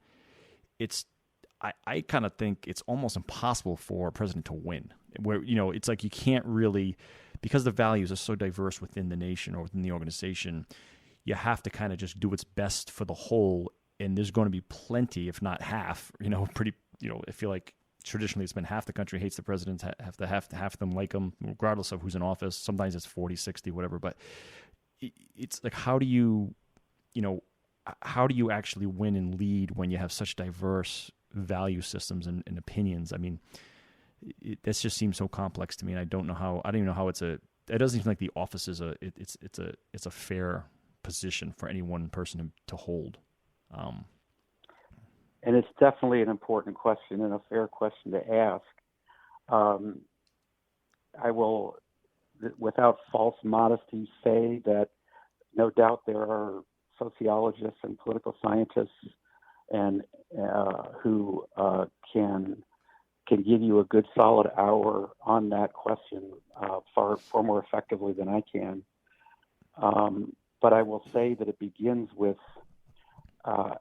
I kind of think it's almost impossible for a president to win. Where it's like you can't really, because the values are so diverse within the nation or within the organization, you have to kind of just do what's best for the whole. And there's going to be plenty, if not half, I feel like traditionally it's been half the country hates the president, half of them like him, regardless of who's in office. Sometimes it's 40, 60, whatever. But it's like, how do you actually win and lead when you have such diverse value systems and opinions? I mean, this just seems so complex to me, and I don't even know how it doesn't seem like the office is it's a fair position for any one person to hold. And it's definitely an important question and a fair question to ask. I will, without false modesty, say that no doubt there are sociologists and political scientists and who can give you a good solid hour on that question far more effectively than I can. But I will say that it begins with I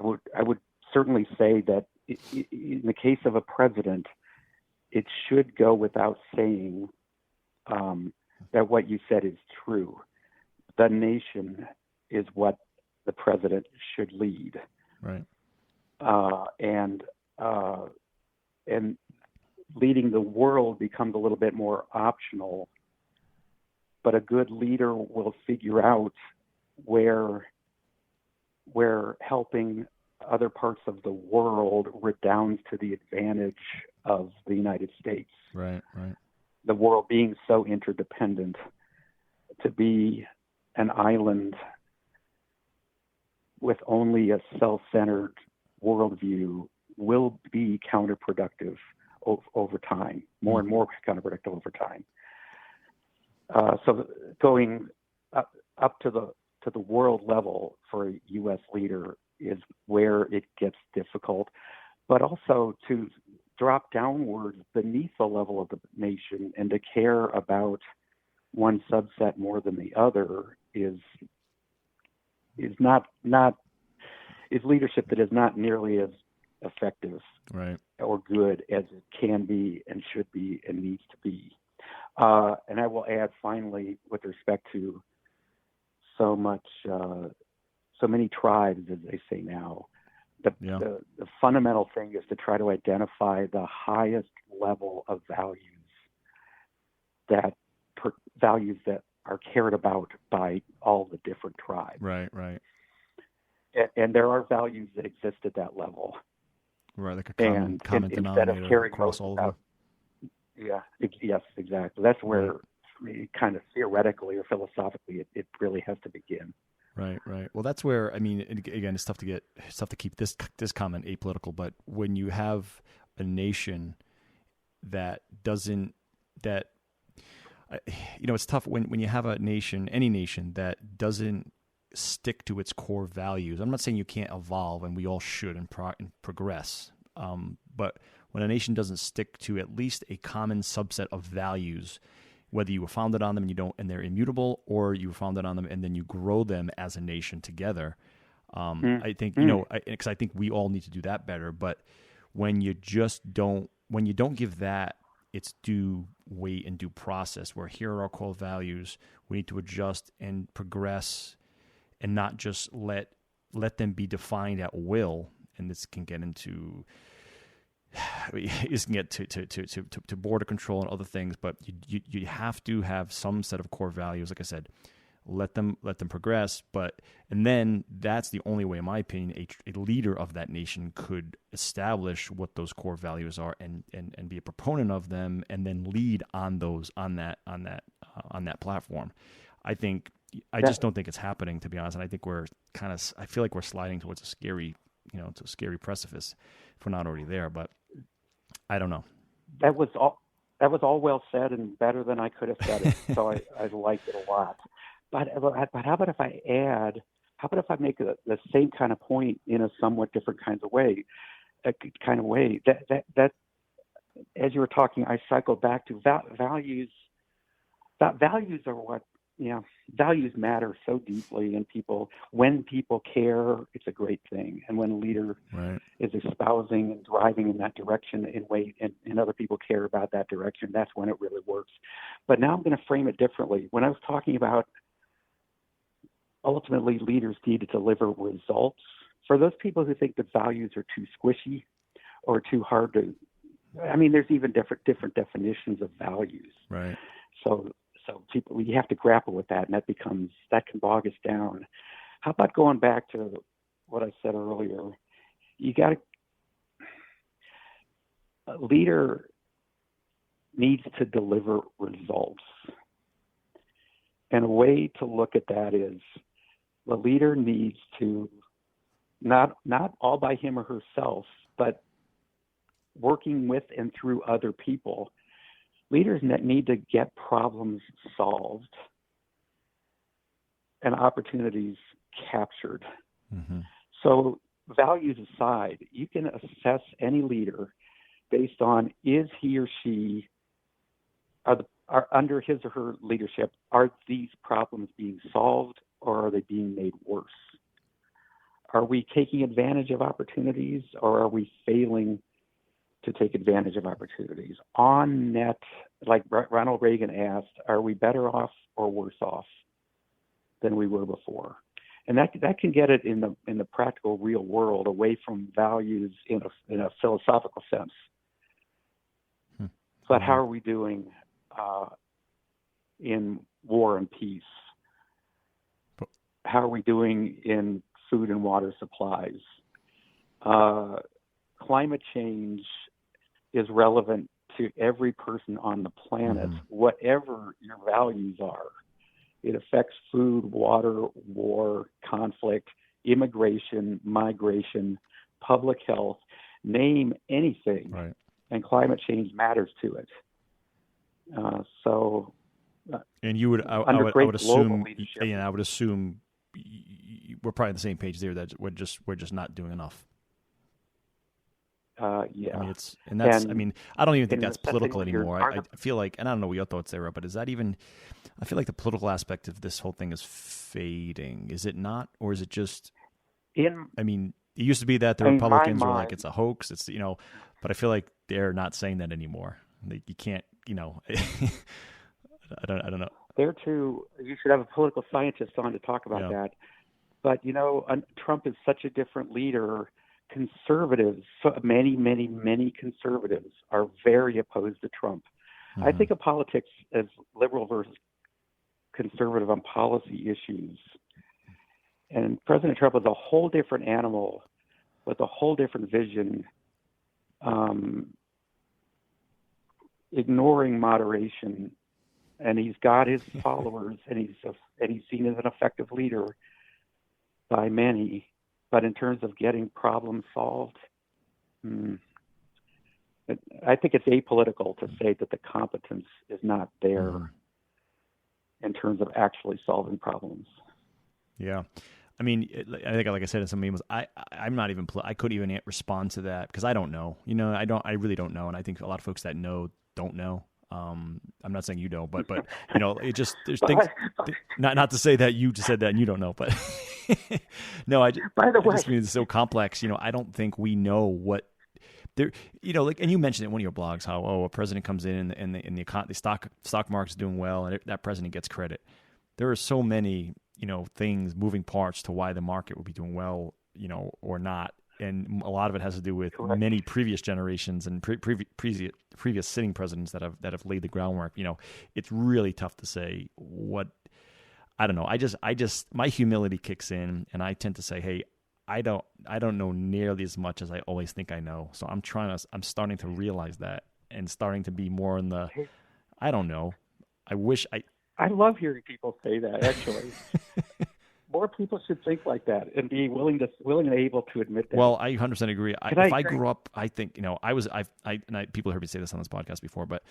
would certainly say that in the case of a president, it should go without saying that what you said is true. The nation is what the president should lead, right? And leading the world becomes a little bit more optional. But a good leader will figure out where helping other parts of the world redounds to the advantage of the United States. Right. The world being so interdependent, to be an island with only a self-centered worldview will be counterproductive over time, more and more counterproductive over time. So going up to the world level for a U.S. leader is where it gets difficult, but also to drop downwards beneath the level of the nation and to care about one subset more than the other is leadership that is not nearly as effective, right, or good as it can be and should be and needs to be. And I will add finally, with respect to so many tribes, as they say now, the fundamental thing is to try to identify the highest level of values that are cared about by all the different tribes. Right. And there are values that exist at that level. Right, like a common denominator across all of them. Yeah, yes, exactly. That's where kind of theoretically or philosophically it really has to begin. Right. Well, that's where, I mean, again, it's tough to keep this comment apolitical, but when you have a nation that doesn't, it's tough when you have a nation, any nation that doesn't stick to its core values. I'm not saying you can't evolve, and we all should and progress, but when a nation doesn't stick to at least a common subset of values, whether you were founded on them and they're immutable, or you were founded on them and then you grow them as a nation together. I think, because I think we all need to do that better. But when you don't give that its due weight and due process, where here are our core values, we need to adjust and progress and not just let them be defined at will. And this can get into to border control and other things, but you have to have some set of core values. Like I said, let them progress, and then that's the only way, in my opinion, a leader of that nation could establish what those core values are and be a proponent of them, and then lead on that platform. I just don't think it's happening, to be honest, and I think I feel like we're sliding towards a scary precipice if we're not already there, but I don't know. That was all well said and better than I could have said it. So I liked it a lot. But how about if I make the same kind of point in a somewhat different kind of way? That as you were talking, I cycled back to values. Values are what, values matter so deeply in people. When people care, it's a great thing. And when a leader is espousing and driving in that direction and other people care about that direction, that's when it really works. But now I'm going to frame it differently. When I was talking about ultimately leaders need to deliver results, for those people who think that values are too squishy or too hard to, there's even different definitions of values. Right. So people, we have to grapple with that, and that can bog us down. How about going back to what I said earlier? A leader needs to deliver results. And a way to look at that is the leader needs to, not all by him or herself, but working with and through other people, leaders need to get problems solved and opportunities captured. Mm-hmm. So values aside, you can assess any leader based on are are under his or her leadership, are these problems being solved or are they being made worse? Are we taking advantage of opportunities or are we failing to take advantage of opportunities? On net, like Ronald Reagan asked, are we better off or worse off than we were before? And that can get it in the practical real world, away from values in a philosophical sense. But how are we doing in war and peace? How are we doing in food and water supplies? Climate change is relevant to every person on the planet, whatever your values are. It affects food, water, war, conflict, immigration, migration, public health, name anything. Right. And climate change matters to it. And you would, I would assume, yeah, I would assume we're probably on the same page there. That we're just not doing enough. Yeah. I mean, I don't even think that's political anymore. I feel like, and I don't know what your thoughts there are, but is that even? I feel like the political aspect of this whole thing is fading. Is it not, or is it just? I mean, it used to be that the Republicans were like, it's a hoax. It's but I feel like they're not saying that anymore. You can't, I don't know. There too, you should have a political scientist on to talk about that. But Trump is such a different leader. Conservatives, many conservatives are very opposed to Trump. I think of politics as liberal versus conservative on policy issues. And President Trump is a whole different animal with a whole different vision, ignoring moderation. And he's got his followers, and he's seen as an effective leader by many. But in terms of getting problems solved, I think it's apolitical to say that the competence is not there in terms of actually solving problems. Yeah. I mean, I think, like I said in some emails, I'm not even, I couldn't even respond to that because I don't know. I really don't know. And I think a lot of folks that know don't know. I'm not saying you don't, but it just, there's things, not to say that you just said that and you don't know, but no, by the way, just mean it's so complex. I don't think we know what there, and you mentioned it in one of your blogs, how, a president comes in and the stock market's doing well and that president gets credit. There are so many, things, moving parts to why the market will be doing well, or not. And a lot of it has to do with many previous generations and previous sitting presidents that have laid the groundwork. It's really tough to say what. I don't know. I just my humility kicks in, and I tend to say, hey, I don't know nearly as much as I always think I know. So I'm starting to realize that and starting to be more in the. I don't know. I love hearing people say that. Actually. More people should think like that and be willing and able to admit that. Well, I 100% agree. I grew up, I think, people heard me say this on this podcast before, but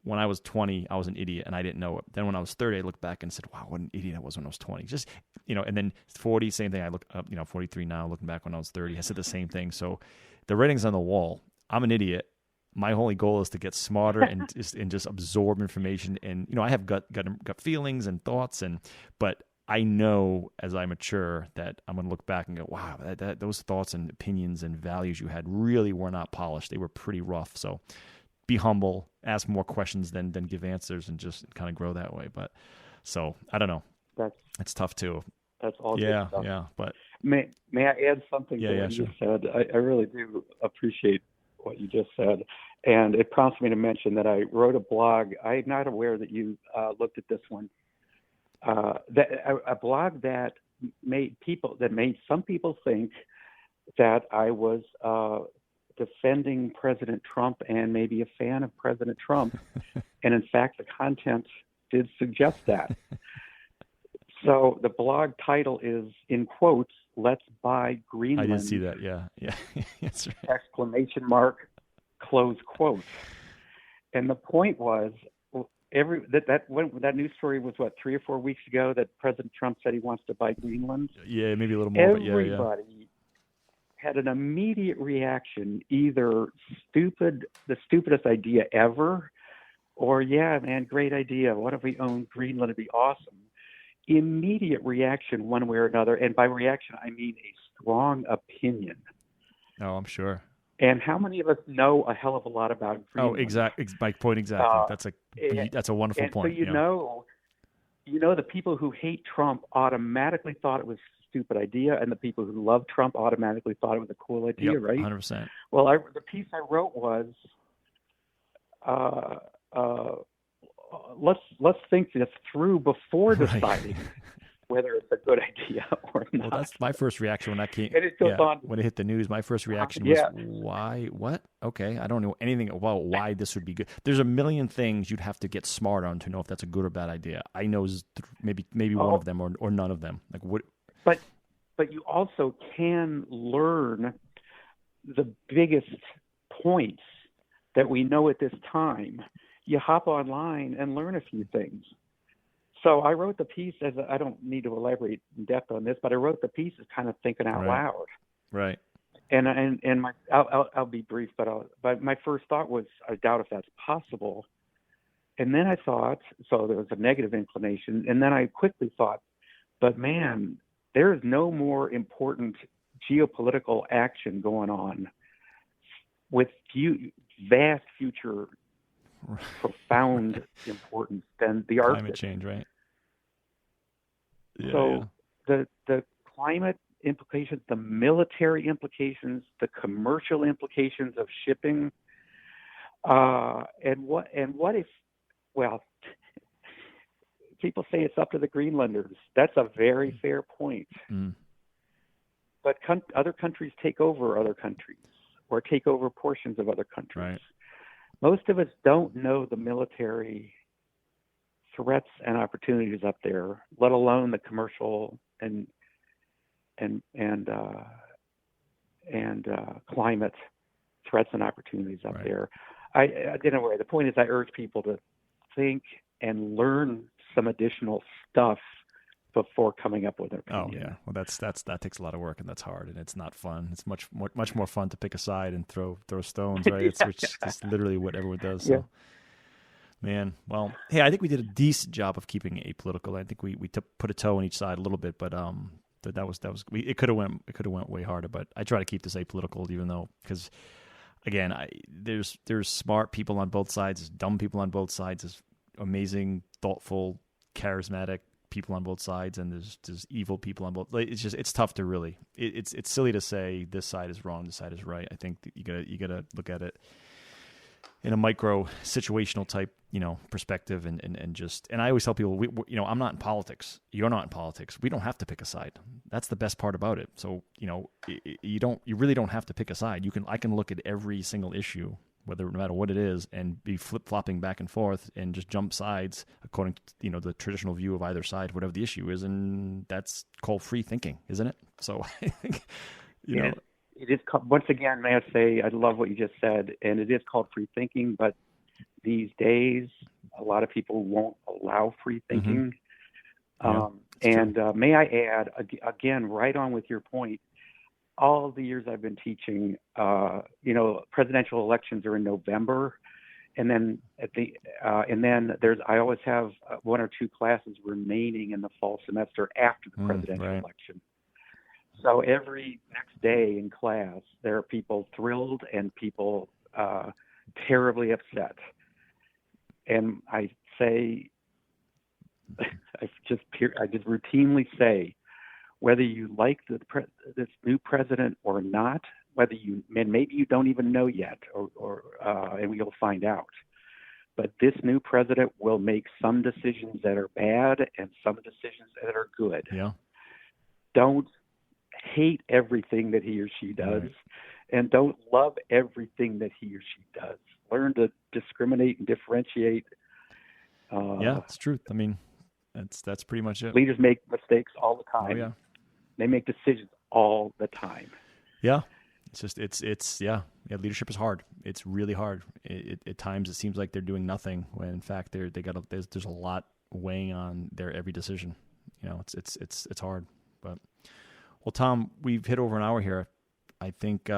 when I was 20, I was an idiot and I didn't know it. Then when I was 30, I looked back and said, wow, what an idiot I was when I was 20. Just, and then 40, same thing. I look up, 43 now, looking back when I was 30, I said the same thing. So the writing's on the wall. I'm an idiot. My only goal is to get smarter and just absorb information. And, I have gut feelings and thoughts, but I know as I mature that I'm going to look back and go, wow, those thoughts and opinions and values you had really were not polished. They were pretty rough. So be humble, ask more questions than give answers, and just kind of grow that way. But so I don't know. It's tough too. That's all good stuff. Yeah. But may I add something to what you said? I really do appreciate what you just said. And it prompts me to mention that I wrote a blog. I'm not aware that you looked at this one. A blog that made some people think that I was defending President Trump and maybe a fan of President Trump, and in fact, the content did suggest that. So the blog title is, in quotes, "Let's buy Greenland." I did see that. Yeah, that's right. Exclamation mark, close quote. And the point was, that news story was 3 or 4 weeks ago that President Trump said he wants to buy Greenland. Yeah, maybe a little more. Everybody had an immediate reaction, either the stupidest idea ever, or yeah, man, great idea. What if we own Greenland? It'd be awesome. Immediate reaction, one way or another, and by reaction I mean a strong opinion. Oh, I'm sure. And how many of us know a hell of a lot about Oh, Greenland? exactly. My point exactly. Uh, That's a wonderful and so point. the people who hate Trump automatically thought it was a stupid idea, and the people who love Trump automatically thought it was a cool idea, Yep, right? 100%. Well, the piece I wrote was, uh, uh, let's think this through before deciding whether it's a good idea or not. Well, that's my first reaction when that came. And it goes on. When it hit the news, my first reaction was, why? What? Okay, I don't know anything about why this would be good. There's a million things you'd have to get smart on to know if that's a good or bad idea. I know maybe one of them or none of them. Like what? But you also can learn the biggest points that we know at this time. You hop online and learn a few things. So I wrote the piece I don't need to elaborate in depth on this, but I wrote the piece as kind of thinking out loud. Right. And I'll be brief, but my first thought was, I doubt if that's possible. And then I thought, so there was a negative inclination, and then I quickly thought, but man, there is no more important geopolitical action going on with vast future profound importance than the Arctic. Climate change, right? So the climate implications, the military implications, the commercial implications of shipping, and what if? Well, people say it's up to the Greenlanders. That's a very fair point. Mm. But other countries take over other countries or take over portions of other countries. Right. Most of us don't know the military threats and opportunities up there, let alone the commercial and climate threats and opportunities up there. Anyway, the point is, I urge people to think and learn some additional stuff before coming up with an opinion. Oh yeah, well that takes a lot of work and that's hard and it's not fun. It's much more fun to pick a side and throw stones, right? It's literally what everyone does. So. Man, well, hey, I think we did a decent job of keeping it apolitical. I think we put a toe on each side a little bit, but that was it could have went way harder. But I try to keep this apolitical, even though because again, there's smart people on both sides, there's dumb people on both sides, there's amazing, thoughtful, charismatic people on both sides, and there's evil people on both. It's tough to really. It's silly to say this side is wrong, this side is right. I think that you gotta look at it in a micro situational type, perspective and I always tell people, I'm not in politics. You're not in politics. We don't have to pick a side. That's the best part about it. So, you really don't have to pick a side. I can look at every single issue, no matter what it is, and be flip-flopping back and forth and just jump sides according to, the traditional view of either side, whatever the issue is. And that's called free thinking, isn't it? So I think, It is once again, may I say, I love what you just said, and it is called free thinking. But these days, a lot of people won't allow free thinking. May I add again, right on with your point. All the years I've been teaching, presidential elections are in November, and then I always have one or two classes remaining in the fall semester after the presidential election. So every next day in class, there are people thrilled and people terribly upset. And I say, I just routinely say, whether you like this new president or not, maybe you don't even know yet, and you'll find out. But this new president will make some decisions that are bad and some decisions that are good. Yeah. Don't hate everything that he or she does, and don't love everything that he or she does. Learn to discriminate and differentiate. It's truth. I mean, that's pretty much it. Leaders make mistakes all the time. Oh, yeah. They make decisions all the time. Yeah. It's just, leadership is hard. It's really hard. At times it seems like they're doing nothing when in fact there's a lot weighing on their every decision. It's hard, but well, Tom, we've hit over an hour here. I think,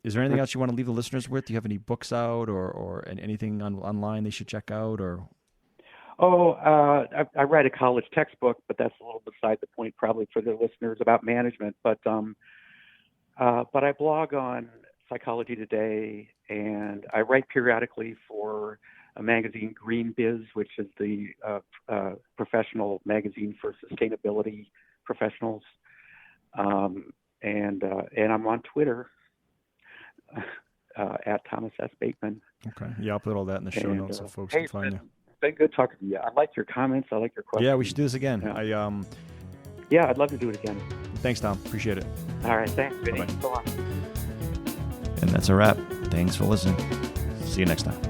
is there anything else you want to leave the listeners with? Do you have any books out or anything online they should check out? Or I write a college textbook, but that's a little beside the point probably for the listeners about management. But I blog on Psychology Today, and I write periodically for a magazine, Green Biz, which is the professional magazine for sustainability professionals. And I'm on Twitter at Thomas S. Bateman. Okay. Yeah, I'll put all that in the show notes so folks can find you. It's been good talking to you. I like your comments. I like your questions. Yeah, we should do this again. Yeah, I'd love to do it again. Thanks, Tom. Appreciate it. All right. Thanks, Vinny. Bye-bye. So long. And that's a wrap. Thanks for listening. See you next time.